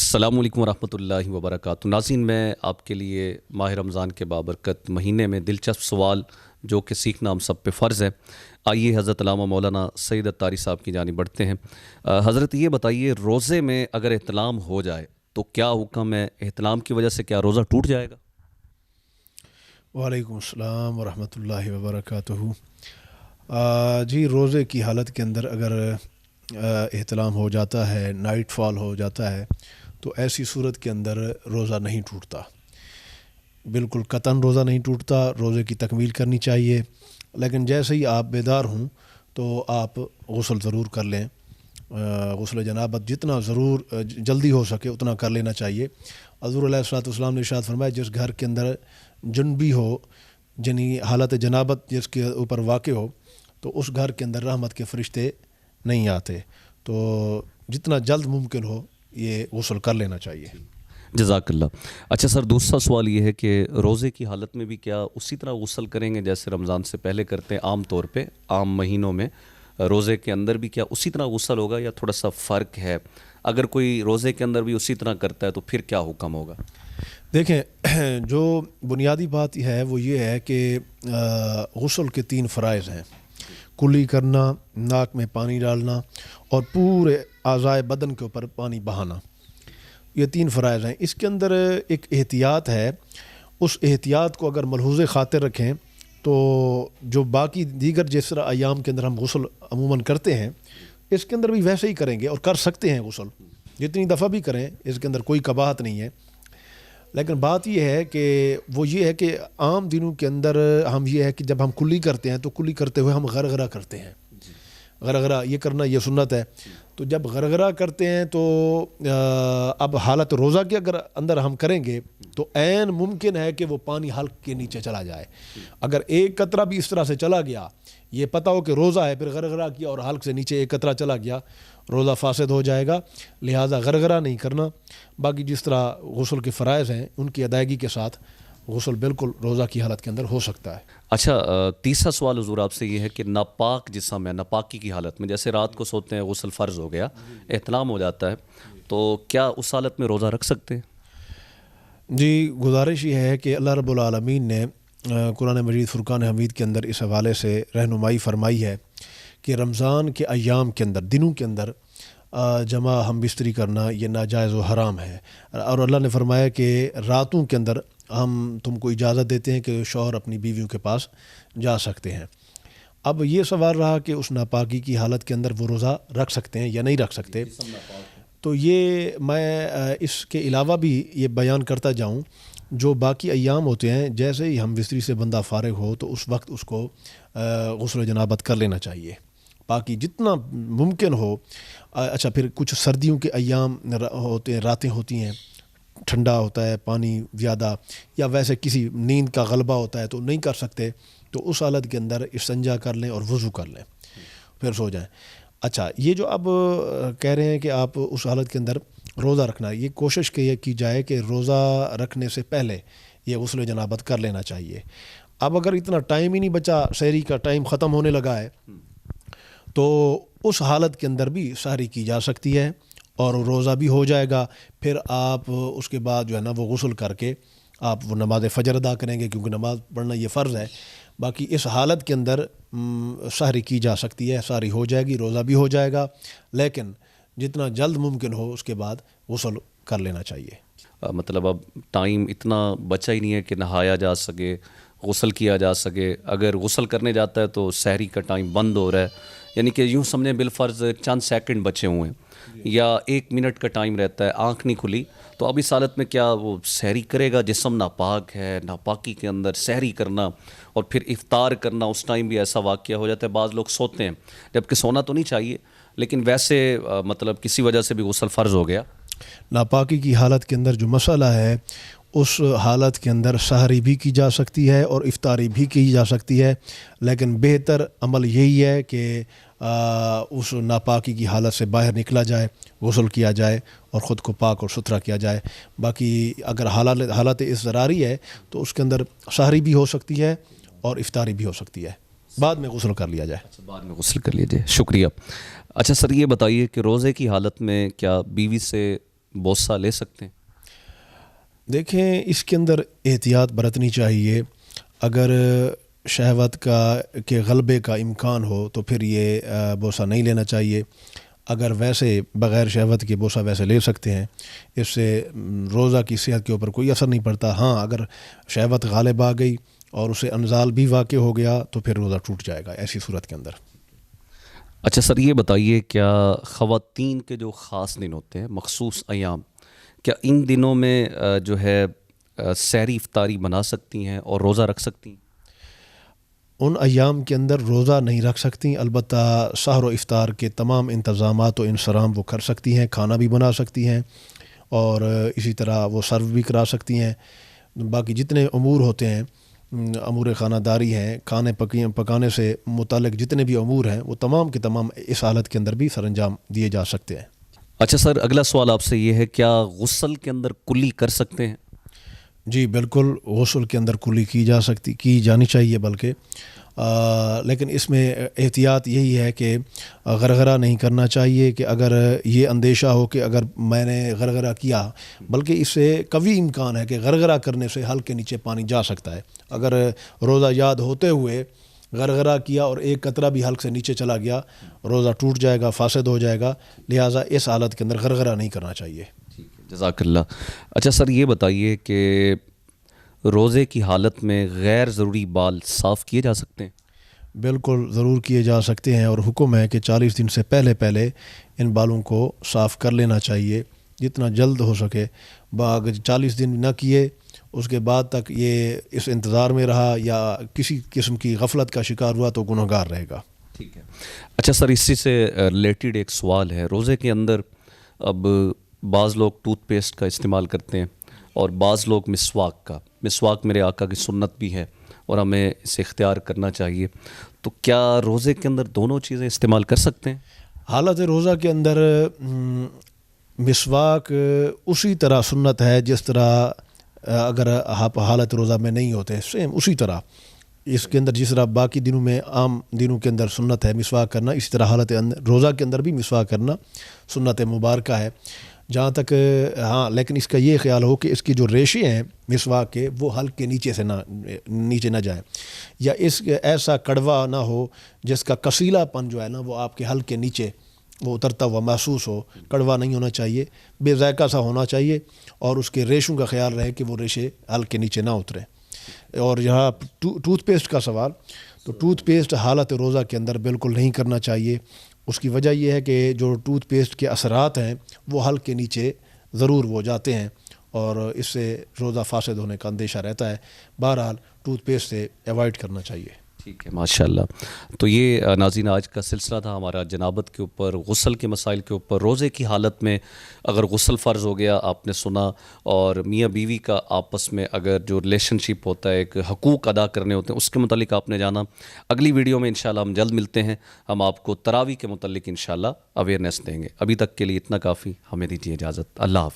السلام علیکم ورحمۃ اللہ وبرکاتہ۔ ناظرین، میں آپ کے لیے ماہ رمضان کے بابرکت مہینے میں دلچسپ سوال جو کہ سیکھنا ہم سب پہ فرض ہے، آئیے حضرت علامہ مولانا سعید اتاری صاحب کی جانب بڑھتے ہیں۔ حضرت یہ بتائیے، روزے میں اگر احتلام ہو جائے تو کیا حکم ہے؟ احتلام کی وجہ سے کیا روزہ ٹوٹ جائے گا؟ وعلیکم السلام ورحمۃ اللہ وبرکاتہ۔ جی، روزے کی حالت کے اندر اگر احتلام ہو جاتا ہے، نائٹ فال ہو جاتا ہے، تو ایسی صورت کے اندر روزہ نہیں ٹوٹتا، بالکل قطعاً روزہ نہیں ٹوٹتا، روزے کی تکمیل کرنی چاہیے۔ لیکن جیسے ہی آپ بیدار ہوں تو آپ غسل ضرور کر لیں، غسل جنابت جتنا ضرور جلدی ہو سکے اتنا کر لینا چاہیے۔ حضور علیہ الصلوۃ والسلام نے ارشاد فرمایا، جس گھر کے اندر جنبی ہو، یعنی حالت جنابت جس کے اوپر واقع ہو، تو اس گھر کے اندر رحمت کے فرشتے نہیں آتے، تو جتنا جلد ممکن ہو یہ غسل کر لینا چاہیے۔ جزاک اللہ۔ اچھا سر، دوسرا سوال یہ ہے کہ روزے کی حالت میں بھی کیا اسی طرح غسل کریں گے جیسے رمضان سے پہلے کرتے ہیں عام طور پہ عام مہینوں میں؟ روزے کے اندر بھی کیا اسی طرح غسل ہوگا یا تھوڑا سا فرق ہے؟ اگر کوئی روزے کے اندر بھی اسی طرح کرتا ہے تو پھر کیا حکم ہوگا؟ دیکھیں، جو بنیادی بات ہے وہ یہ ہے کہ غسل کے 3 فرائض ہیں: کلی کرنا، ناک میں پانی ڈالنا، اور پورے اعضائے بدن کے اوپر پانی بہانا۔ یہ 3 فرائض ہیں۔ اس کے اندر ایک احتیاط ہے، اس احتیاط کو اگر ملحوظ خاطر رکھیں تو جو باقی دیگر جس طرح ایام کے اندر ہم غسل عموماً کرتے ہیں، اس کے اندر بھی ویسے ہی کریں گے اور کر سکتے ہیں غسل، جتنی دفعہ بھی کریں، اس کے اندر کوئی قباحت نہیں ہے۔ لیکن بات یہ ہے کہ وہ یہ ہے کہ عام دنوں کے اندر ہم یہ ہے کہ جب ہم کلی کرتے ہیں تو کلی کرتے ہوئے ہم غرغرہ کرتے ہیں۔ غرغرہ یہ کرنا یہ سنت ہے۔ تو جب غرغرہ کرتے ہیں تو اب حالت روزہ کے اگر اندر ہم کریں گے تو عین ممکن ہے کہ وہ پانی حلق کے نیچے چلا جائے۔ اگر ایک قطرہ بھی اس طرح سے چلا گیا، یہ پتہ ہو کہ روزہ ہے، پھر غرغرہ کیا اور حلق سے نیچے ایک قطرہ چلا گیا، روزہ فاسد ہو جائے گا۔ لہٰذا غرغرہ نہیں کرنا۔ باقی جس طرح غسل کے فرائض ہیں ان کی ادائیگی کے ساتھ غسل بالکل روزہ کی حالت کے اندر ہو سکتا ہے۔ اچھا، تیسرا سوال حضور آپ سے یہ ہے کہ ناپاک جسم ہے، ناپاکی کی حالت میں، جیسے رات کو سوتے ہیں غسل فرض ہو گیا، احتلام ہو جاتا ہے، تو کیا اس حالت میں روزہ رکھ سکتے ہیں؟ جی، گزارش یہ ہے کہ اللہ رب العالمین نے قرآن مجید فرقان حمید کے اندر اس حوالے سے رہنمائی فرمائی ہے کہ رمضان کے ایام کے اندر، دنوں کے اندر جمع ہم بستری کرنا یہ ناجائز و حرام ہے، اور اللہ نے فرمایا کہ راتوں کے اندر ہم تم کو اجازت دیتے ہیں کہ شوہر اپنی بیویوں کے پاس جا سکتے ہیں۔ اب یہ سوال رہا کہ اس ناپاکی کی حالت کے اندر وہ روزہ رکھ سکتے ہیں یا نہیں رکھ سکتے، تو یہ میں اس کے علاوہ بھی یہ بیان کرتا جاؤں، جو باقی ایام ہوتے ہیں جیسے ہی ہم بستری سے بندہ فارغ ہو تو اس وقت اس کو غسل جنابت کر لینا چاہیے، باقی جتنا ممکن ہو۔ اچھا، پھر کچھ سردیوں کے ایام ہوتے ہیں، راتیں ہوتی ہیں، ٹھنڈا ہوتا ہے پانی زیادہ، یا ویسے کسی نیند کا غلبہ ہوتا ہے تو نہیں کر سکتے، تو اس حالت کے اندر استنجا کر لیں اور وضو کر لیں، پھر سو جائیں۔ اچھا، یہ جو اب کہہ رہے ہیں کہ آپ اس حالت کے اندر روزہ رکھنا، یہ کوشش کی جائے کہ روزہ رکھنے سے پہلے یہ غسل جنابت کر لینا چاہیے۔ اب اگر اتنا ٹائم ہی نہیں بچا، سحری کا ٹائم ختم ہونے لگا ہے، تو اس حالت کے اندر بھی سحری کی جا سکتی ہے اور روزہ بھی ہو جائے گا۔ پھر آپ اس کے بعد جو ہے نا وہ غسل کر کے آپ وہ نماز فجر ادا کریں گے، کیونکہ نماز پڑھنا یہ فرض ہے۔ باقی اس حالت کے اندر سحری کی جا سکتی ہے، سحری ہو جائے گی، روزہ بھی ہو جائے گا، لیکن جتنا جلد ممکن ہو اس کے بعد غسل کر لینا چاہیے۔ مطلب اب ٹائم اتنا بچا ہی نہیں ہے کہ نہایا جا سکے، غسل کیا جا سکے۔ اگر غسل کرنے جاتا ہے تو سحری کا ٹائم بند ہو رہا ہے، یعنی کہ یوں سمجھیں بالفرض چند سیکنڈ بچے ہوئے ہیں یا 1 منٹ کا ٹائم رہتا ہے، آنکھ نہیں کھلی، تو اب اس حالت میں کیا وہ سحری کرے گا؟ جسم ناپاک ہے، ناپاکی کے اندر سحری کرنا اور پھر افطار کرنا، اس ٹائم بھی ایسا واقعہ ہو جاتا ہے، بعض لوگ سوتے ہیں، جبکہ سونا تو نہیں چاہیے، لیکن ویسے مطلب کسی وجہ سے بھی غسل فرض ہو گیا۔ ناپاکی کی حالت کے اندر جو مسئلہ ہے، اس حالت کے اندر سحری بھی کی جا سکتی ہے اور افطاری بھی کی جا سکتی ہے، لیکن بہتر عمل یہی ہے کہ اس ناپاکی کی حالت سے باہر نکلا جائے، غسل کیا جائے اور خود کو پاک اور ستھرا کیا جائے۔ باقی اگر حالت اضطراری ہے تو اس کے اندر سحری بھی ہو سکتی ہے اور افطاری بھی ہو سکتی ہے، بعد میں غسل کر لیا جائے۔ اچھا، بعد میں غسل کر لیا جائے، شکریہ۔ اچھا سر، یہ بتائیے کہ روزے کی حالت میں کیا بیوی سے بوسہ لے سکتے ہیں؟ دیکھیں اس کے اندر احتیاط برتنی چاہیے. اگر شہوت کے غلبے کا امکان ہو تو پھر یہ بوسہ نہیں لینا چاہیے. اگر ویسے بغیر شہوت کے بوسہ ویسے لے سکتے ہیں, اس سے روزہ کی صحت کے اوپر کوئی اثر نہیں پڑتا. ہاں اگر شہوت غالب آ گئی اور اسے انزال بھی واقع ہو گیا تو پھر روزہ ٹوٹ جائے گا ایسی صورت کے اندر. اچھا سر یہ بتائیے, کیا خواتین کے جو خاص دن ہوتے ہیں, مخصوص ایام, کیا ان دنوں میں جو ہے سحری افطاری بنا سکتی ہیں اور روزہ رکھ سکتی ہیں؟ ان ایام کے اندر روزہ نہیں رکھ سکتی, البتہ سحر و افطار کے تمام انتظامات و انصرام وہ کر سکتی ہیں. کھانا بھی بنا سکتی ہیں اور اسی طرح وہ سرو بھی کرا سکتی ہیں. باقی جتنے امور ہوتے ہیں, امور خانہ داری ہیں, کھانے پکانے سے متعلق جتنے بھی امور ہیں, وہ تمام کے تمام اس حالت کے اندر بھی سر انجام دیے جا سکتے ہیں. اچھا سر اگلا سوال آپ سے یہ ہے, کیا غسل کے اندر کلی کر سکتے ہیں؟ جی بالکل, غسل کے اندر کلی کی جانی چاہیے بلکہ, لیکن اس میں احتیاط یہی ہے کہ غرغرہ نہیں کرنا چاہیے. کہ اگر یہ اندیشہ ہو کہ اگر میں نے غرغرہ کیا, بلکہ اس سے قوی امکان ہے کہ غرغرہ کرنے سے حلق کے نیچے پانی جا سکتا ہے. اگر روزہ یاد ہوتے ہوئے غرغرہ کیا اور ایک قطرہ بھی حلق سے نیچے چلا گیا, روزہ ٹوٹ جائے گا, فاسد ہو جائے گا. لہٰذا اس حالت کے اندر غرغرہ نہیں کرنا چاہیے. جزاک اللہ. اچھا سر یہ بتائیے کہ روزے کی حالت میں غیر ضروری بال صاف کیے جا سکتے ہیں؟ بالکل ضرور کیے جا سکتے ہیں, اور حکم ہے کہ 40 دن سے پہلے ان بالوں کو صاف کر لینا چاہیے جتنا جلد ہو سکے. اگر 40 دن نہ کیے اس کے بعد تک یہ اس انتظار میں رہا یا کسی قسم کی غفلت کا شکار ہوا تو گنہگار رہے گا. ٹھیک ہے. اچھا سر اسی سے ریلیٹڈ ایک سوال ہے, روزے کے اندر اب بعض لوگ ٹوتھ پیسٹ کا استعمال کرتے ہیں اور بعض لوگ مسواک کا. مسواک میرے آقا کی سنت بھی ہے اور ہمیں اسے اختیار کرنا چاہیے, تو کیا روزے کے اندر دونوں چیزیں استعمال کر سکتے ہیں؟ حالت روزہ کے اندر مسواک اسی طرح سنت ہے جس طرح اگر آپ حالت روزہ میں نہیں ہوتے, سیم اسی طرح. اس کے اندر جس طرح باقی دنوں میں عام دنوں کے اندر سنت ہے مسواک کرنا, اسی طرح حالت روزہ کے اندر بھی مسواک کرنا سنت مبارکہ ہے. جہاں تک ہاں, لیکن اس کا یہ خیال ہو کہ اس کی جو ریشے ہیں مسواک کے وہ حلق کے نیچے نہ جائیں, یا اس ایسا کڑوا نہ ہو جس کا کسیلا پن جو ہے نا وہ آپ کے حلق کے نیچے وہ اترتا ہوا محسوس ہو. کڑوا نہیں ہونا چاہیے, بے ذائقہ سا ہونا چاہیے, اور اس کے ریشوں کا خیال رہے کہ وہ ریشے حلق کے نیچے نہ اتریں. اور یہاں ٹوتھ پیسٹ کا سوال, تو ٹوتھ پیسٹ حالت روزہ کے اندر بالکل نہیں کرنا چاہیے. اس کی وجہ یہ ہے کہ جو ٹوتھ پیسٹ کے اثرات ہیں وہ حلق کے نیچے ضرور وہ جاتے ہیں اور اس سے روزہ فاسد ہونے کا اندیشہ رہتا ہے. بہرحال ٹوتھ پیسٹ سے ایوائڈ کرنا چاہیے. ٹھیک ہے, ماشاء اللہ. تو یہ ناظرین آج کا سلسلہ تھا ہمارا جنابت کے اوپر, غسل کے مسائل کے اوپر. روزے کی حالت میں اگر غسل فرض ہو گیا, آپ نے سنا, اور میاں بیوی کا آپس میں اگر جو ریلیشن شپ ہوتا ہے, ایک حقوق ادا کرنے ہوتے ہیں, اس کے متعلق آپ نے جانا. اگلی ویڈیو میں انشاءاللہ ہم جلد ملتے ہیں, ہم آپ کو تراویح کے متعلق انشاءاللہ اویئرنیس دیں گے. ابھی تک کے لیے اتنا کافی, ہمیں دیجیے اجازت. اللہ حافظ.